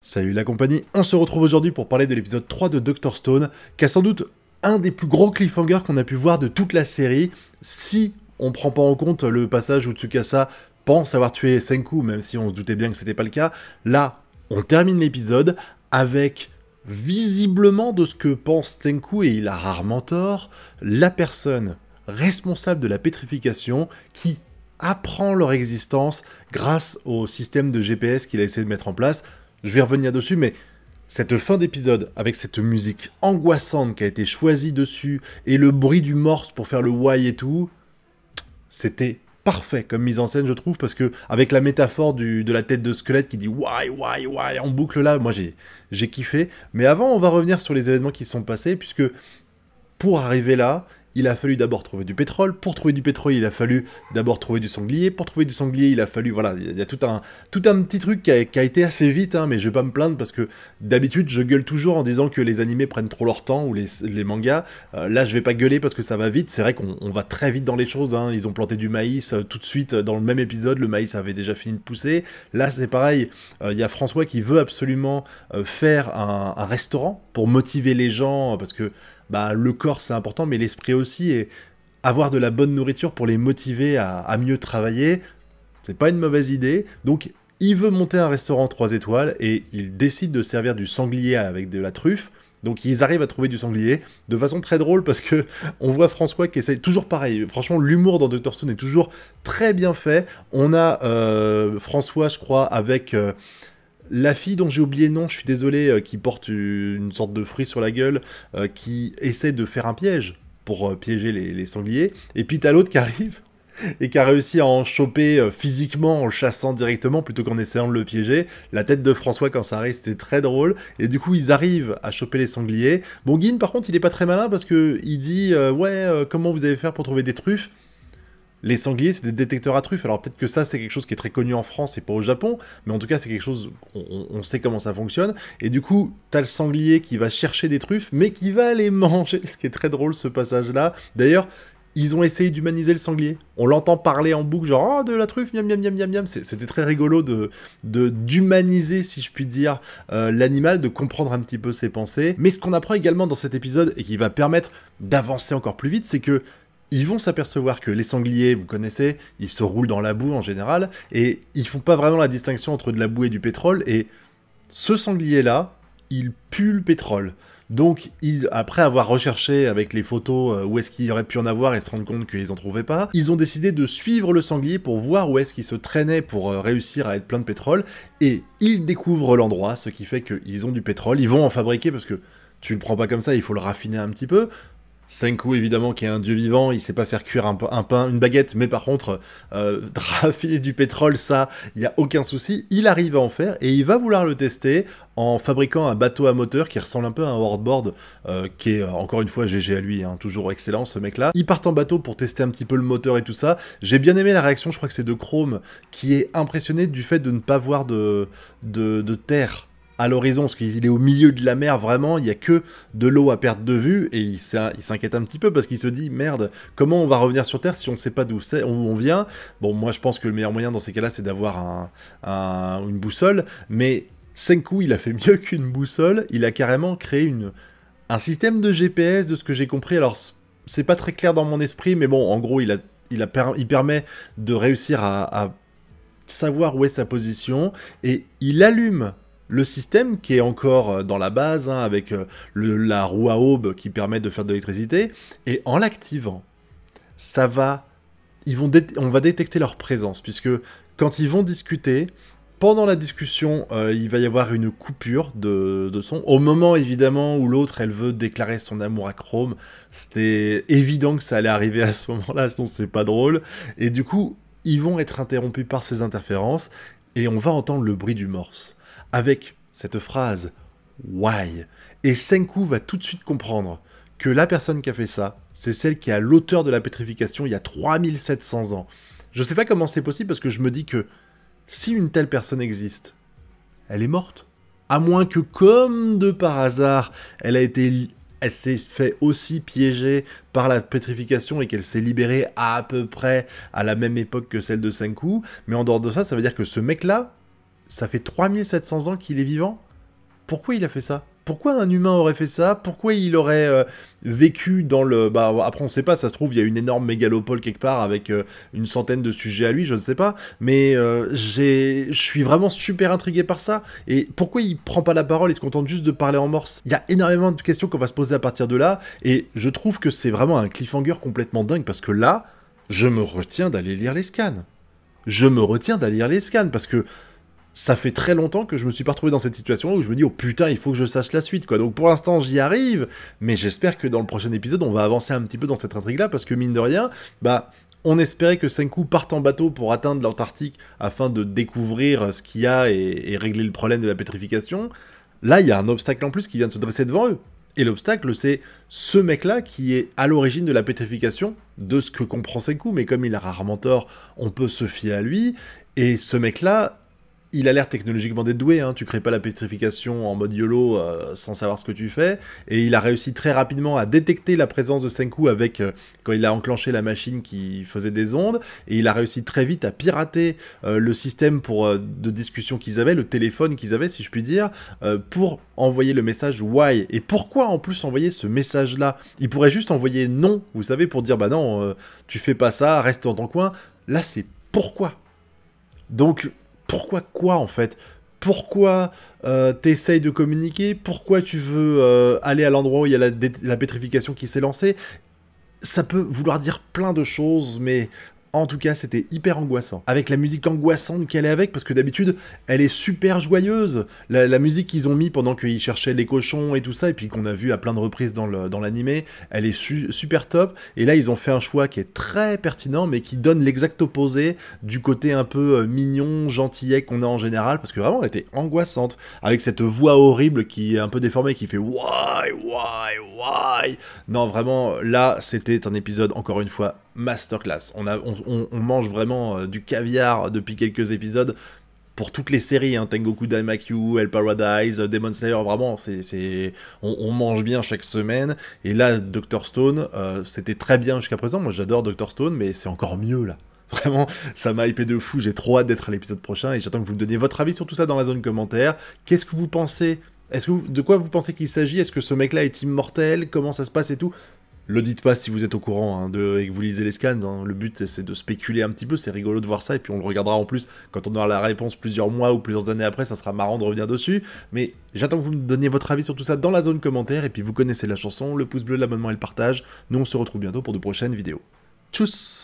Salut la compagnie, on se retrouve aujourd'hui pour parler de l'épisode 3 de Dr Stone, qui a sans doute un des plus gros cliffhangers qu'on a pu voir de toute la série, si on prend pas en compte le passage où Tsukasa pense avoir tué Senku, même si on se doutait bien que c'était pas le cas. Là, on termine l'épisode avec, visiblement de ce que pense Senku, et il a rarement tort, la personne responsable de la pétrification qui apprend leur existence grâce au système de GPS qu'il a essayé de mettre en place. Je vais revenir dessus, mais cette fin d'épisode, avec cette musique angoissante qui a été choisie dessus, et le bruit du morse pour faire le why et tout, c'était parfait comme mise en scène, je trouve, parce que avec la métaphore de la tête de squelette qui dit why, en boucle là, moi j'ai kiffé. Mais avant, on va revenir sur les événements qui se sont passés, puisque pour arriver là, il a fallu d'abord trouver du pétrole. Pour trouver du pétrole, il a fallu d'abord trouver du sanglier. Pour trouver du sanglier, il a fallu... Voilà, il y a tout un petit truc qui a été assez vite, hein, mais je vais pas me plaindre parce que d'habitude, je gueule toujours en disant que les animés prennent trop leur temps, ou les mangas. Là, je vais pas gueuler parce que ça va vite. C'est vrai qu'on va très vite dans les choses. Hein. Ils ont planté du maïs tout de suite dans le même épisode. Le maïs avait déjà fini de pousser. Là, c'est pareil. Il y a François qui veut absolument faire un restaurant pour motiver les gens, parce que bah, le corps c'est important, mais l'esprit aussi, et avoir de la bonne nourriture pour les motiver à mieux travailler, c'est pas une mauvaise idée. Donc il veut monter un restaurant 3 étoiles, et il décide de servir du sanglier avec de la truffe. Donc ils arrivent à trouver du sanglier, de façon très drôle, parce que on voit François qui essaie, toujours pareil, franchement l'humour dans Dr Stone est toujours très bien fait. On a François, je crois, avec... la fille dont j'ai oublié le nom, je suis désolé, qui porte une sorte de fruit sur la gueule, qui essaie de faire un piège pour piéger les sangliers. Et puis t'as l'autre qui arrive et qui a réussi à en choper physiquement en le chassant directement plutôt qu'en essayant de le piéger. La tête de François quand ça arrive, c'était très drôle. Et du coup, ils arrivent à choper les sangliers. Bon, Gin, par contre, il est pas très malin parce que il dit comment vous allez faire pour trouver des truffes ? Les sangliers, c'est des détecteurs à truffes. Alors peut-être que ça, c'est quelque chose qui est très connu en France et pas au Japon, mais en tout cas, c'est quelque chose, on sait comment ça fonctionne. Et du coup, t'as le sanglier qui va chercher des truffes, mais qui va les manger, ce qui est très drôle, ce passage-là. D'ailleurs, ils ont essayé d'humaniser le sanglier. On l'entend parler en boucle, genre « Oh, de la truffe, miam, miam, miam, miam, miam ». C'était très rigolo d'humaniser, si je puis dire, l'animal, de comprendre un petit peu ses pensées. Mais ce qu'on apprend également dans cet épisode, et qui va permettre d'avancer encore plus vite, c'est que ils vont s'apercevoir que les sangliers, vous connaissez, ils se roulent dans la boue en général, et ils font pas vraiment la distinction entre de la boue et du pétrole, et ce sanglier-là, il pue le pétrole. Donc, après avoir recherché avec les photos où est-ce qu'il aurait pu en avoir et se rendre compte qu'ils en trouvaient pas, ils ont décidé de suivre le sanglier pour voir où est-ce qu'il se traînait pour réussir à être plein de pétrole, et ils découvrent l'endroit, ce qui fait qu'ils ont du pétrole, ils vont en fabriquer, parce que tu le prends pas comme ça, il faut le raffiner un petit peu. Senku, évidemment, qui est un dieu vivant, il sait pas faire cuire un pain, une baguette, mais par contre, raffiner du pétrole, ça, il y a aucun souci. Il arrive à en faire, et il va vouloir le tester en fabriquant un bateau à moteur qui ressemble un peu à un hoverboard, qui est, encore une fois, GG à lui, hein, toujours excellent, ce mec-là. Ils partent en bateau pour tester un petit peu le moteur et tout ça. J'ai bien aimé la réaction, je crois que c'est de Chrome, qui est impressionné du fait de ne pas voir de terre à l'horizon, parce qu'il est au milieu de la mer, vraiment, il n'y a que de l'eau à perte de vue, et il s'inquiète un petit peu, parce qu'il se dit, merde, comment on va revenir sur Terre si on ne sait pas d'où on vient? Bon, moi je pense que le meilleur moyen dans ces cas-là, c'est d'avoir une boussole, mais Senku, il a fait mieux qu'une boussole, il a carrément créé un système de GPS, de ce que j'ai compris. Alors, c'est pas très clair dans mon esprit, mais bon, en gros, il permet de réussir à savoir où est sa position, et il allume le système qui est encore dans la base, hein, avec la roue à aube qui permet de faire de l'électricité, et en l'activant, on va détecter leur présence, puisque quand ils vont discuter, pendant la discussion, il va y avoir une coupure de son. Au moment, évidemment, où l'autre, elle veut déclarer son amour à Chrome, c'était évident que ça allait arriver à ce moment-là, sinon c'est pas drôle, et du coup, ils vont être interrompus par ces interférences, et on va entendre le bruit du morse, avec cette phrase « Why ?» Et Senku va tout de suite comprendre que la personne qui a fait ça, c'est celle qui est à l'auteur de la pétrification il y a 3700 ans. Je sais pas comment c'est possible, parce que je me dis que si une telle personne existe, elle est morte. À moins que, comme de par hasard, elle s'est fait aussi piéger par la pétrification et qu'elle s'est libérée à peu près à la même époque que celle de Senku. Mais en dehors de ça, ça veut dire que ce mec-là, ça fait 3700 ans qu'il est vivant. Pourquoi il a fait ça? Pourquoi un humain aurait fait ça? Pourquoi il aurait vécu dans le... Bah après on sait pas, ça se trouve il y a une énorme mégalopole quelque part avec une centaine de sujets à lui, je ne sais pas. Mais je suis vraiment super intrigué par ça. Et pourquoi il prend pas la parole, il se contente juste de parler en morse? Il y a énormément de questions qu'on va se poser à partir de là. Et je trouve que c'est vraiment un cliffhanger complètement dingue parce que là, je me retiens d'aller lire les scans. Je me retiens d'aller lire les scans parce que ça fait très longtemps que je me suis pas retrouvé dans cette situation où je me dis oh putain il faut que je sache la suite quoi. Donc pour l'instant j'y arrive, mais j'espère que dans le prochain épisode on va avancer un petit peu dans cette intrigue là parce que mine de rien, bah on espérait que Senku parte en bateau pour atteindre l'Antarctique afin de découvrir ce qu'il y a et régler le problème de la pétrification. Là il y a un obstacle en plus qui vient de se dresser devant eux. Et l'obstacle, c'est ce mec-là qui est à l'origine de la pétrification, de ce que comprend Senku, mais comme il a rarement tort, on peut se fier à lui. Et ce mec-là, il a l'air technologiquement d'être doué, hein. Tu crées pas la pétrification en mode YOLO sans savoir ce que tu fais, et il a réussi très rapidement à détecter la présence de Senku avec quand il a enclenché la machine qui faisait des ondes, et il a réussi très vite à pirater le système de discussion qu'ils avaient, le téléphone qu'ils avaient si je puis dire, pour envoyer le message why. Et pourquoi en plus envoyer ce message-là? Il pourrait juste envoyer non, vous savez, pour dire bah non, tu fais pas ça, reste dans ton coin. Là c'est pourquoi. Donc pourquoi quoi en fait? Pourquoi t'essayes de communiquer? Pourquoi tu veux aller à l'endroit où il y a la pétrification qui s'est lancée? Ça peut vouloir dire plein de choses, mais en tout cas, c'était hyper angoissant. Avec la musique angoissante qu'elle est avec, parce que d'habitude, elle est super joyeuse. La musique qu'ils ont mis pendant qu'ils cherchaient les cochons et tout ça, et puis qu'on a vu à plein de reprises dans l'animé, elle est super top. Et là, ils ont fait un choix qui est très pertinent, mais qui donne l'exact opposé du côté un peu mignon, gentillet qu'on a en général, parce que vraiment, elle était angoissante. Avec cette voix horrible qui est un peu déformée, qui fait « Why, why, why ?» Non, vraiment, là, c'était un épisode, encore une fois, masterclass. On mange vraiment du caviar depuis quelques épisodes pour toutes les séries, hein, Tengoku Daimakyu, Hell Paradise, Demon Slayer, vraiment, on mange bien chaque semaine. Et là, Dr. Stone, c'était très bien jusqu'à présent. Moi, j'adore Dr. Stone, mais c'est encore mieux là. Vraiment, ça m'a hypé de fou. J'ai trop hâte d'être à l'épisode prochain et j'attends que vous me donniez votre avis sur tout ça dans la zone commentaire. Qu'est-ce que vous pensez? De quoi vous pensez qu'il s'agit? Est-ce que ce mec-là est immortel? Comment ça se passe et tout? Le dites pas si vous êtes au courant hein, et que vous lisez les scans, hein. Le but c'est de spéculer un petit peu, c'est rigolo de voir ça, et puis on le regardera en plus quand on aura la réponse plusieurs mois ou plusieurs années après, ça sera marrant de revenir dessus. Mais j'attends que vous me donniez votre avis sur tout ça dans la zone commentaire, et puis vous connaissez la chanson, le pouce bleu, l'abonnement et le partage. Nous on se retrouve bientôt pour de prochaines vidéos. Tchuss!